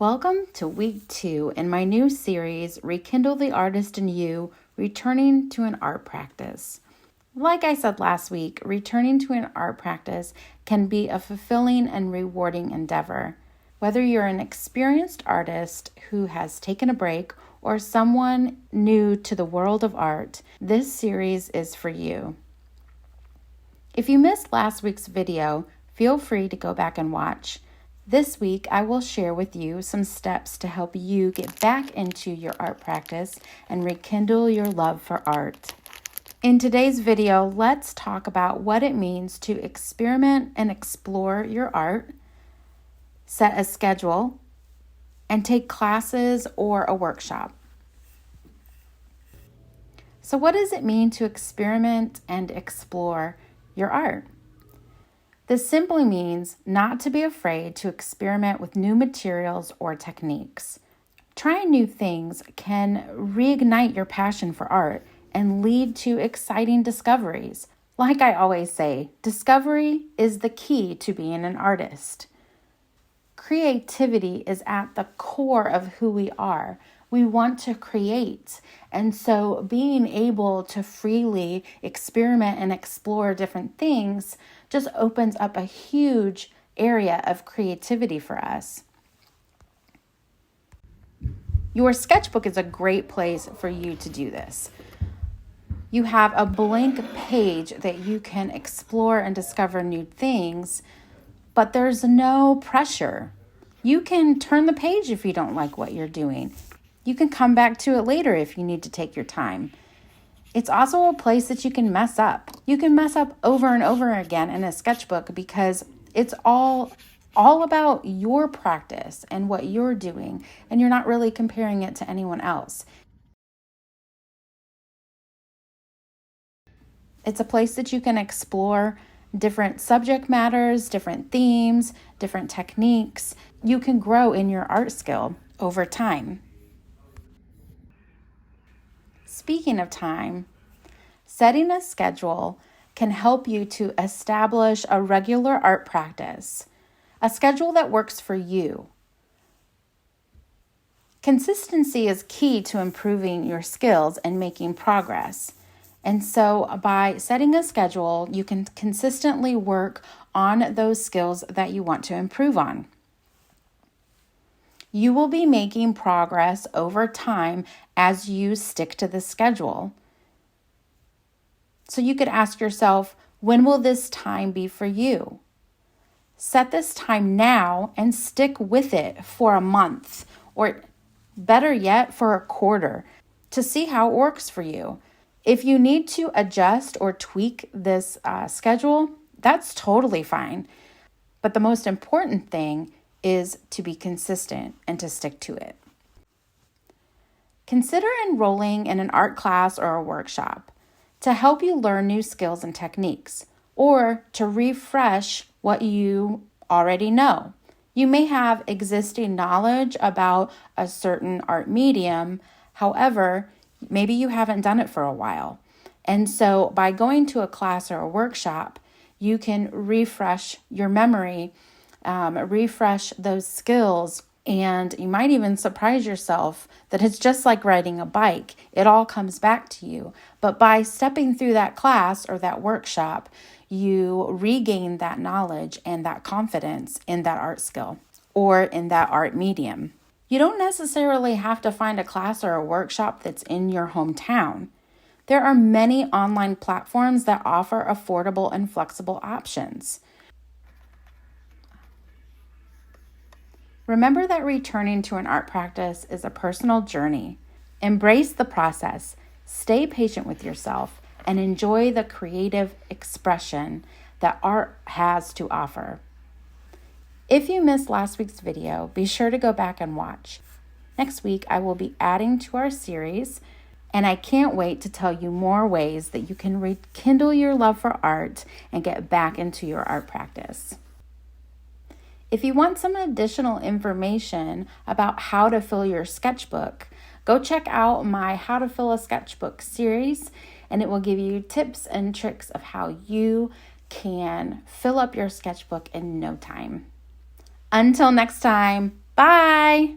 Welcome to week 2 in my new series, Rekindle the Artist in You, Returning to an Art Practice. Like I said last week, returning to an art practice can be a fulfilling and rewarding endeavor. Whether you're an experienced artist who has taken a break or someone new to the world of art, this series is for you. If you missed last week's video, feel free to go back and watch. This week, I will share with you some steps to help you get back into your art practice and rekindle your love for art. In today's video, let's talk about what it means to experiment and explore your art, set a schedule, and take classes or a workshop. So what does it mean to experiment and explore your art? This simply means not to be afraid to experiment with new materials or techniques. Trying new things can reignite your passion for art and lead to exciting discoveries. Like I always say, discovery is the key to being an artist. Creativity is at the core of who we are. We want to create, and so being able to freely experiment and explore different things just opens up a huge area of creativity for us. Your sketchbook is a great place for you to do this. You have a blank page that you can explore and discover new things, but there's no pressure. You can turn the page if you don't like what you're doing. You can come back to it later if you need to take your time. It's also a place that you can mess up. You can mess up over and over again in a sketchbook because it's all about your practice and what you're doing, and you're not really comparing it to anyone else. It's a place that you can explore different subject matters, different themes, different techniques. You can grow in your art skill over time. Speaking of time, setting a schedule can help you to establish a regular art practice, a schedule that works for you. Consistency is key to improving your skills and making progress. And so by setting a schedule, you can consistently work on those skills that you want to improve on. You will be making progress over time as you stick to the schedule. So you could ask yourself, when will this time be for you? Set this time now and stick with it for a month, or better yet, for a quarter, to see how it works for you. If you need to adjust or tweak this schedule, that's totally fine. But the most important thing is to be consistent and to stick to it. Consider enrolling in an art class or a workshop to help you learn new skills and techniques, or to refresh what you already know. You may have existing knowledge about a certain art medium, however, maybe you haven't done it for a while. And so by going to a class or a workshop, you can refresh your memory, refresh those skills, and you might even surprise yourself that it's just like riding a bike. It all comes back to you. But by stepping through that class or that workshop, you regain that knowledge and that confidence in that art skill or in that art medium. You don't necessarily have to find a class or a workshop that's in your hometown. There are many online platforms that offer affordable and flexible options. Remember that returning to an art practice is a personal journey. Embrace the process, stay patient with yourself, and enjoy the creative expression that art has to offer. If you missed last week's video, be sure to go back and watch. Next week, I will be adding to our series, and I can't wait to tell you more ways that you can rekindle your love for art and get back into your art practice. If you want some additional information about how to fill your sketchbook, go check out my How to Fill a Sketchbook series, and it will give you tips and tricks of how you can fill up your sketchbook in no time. Until next time, Bye!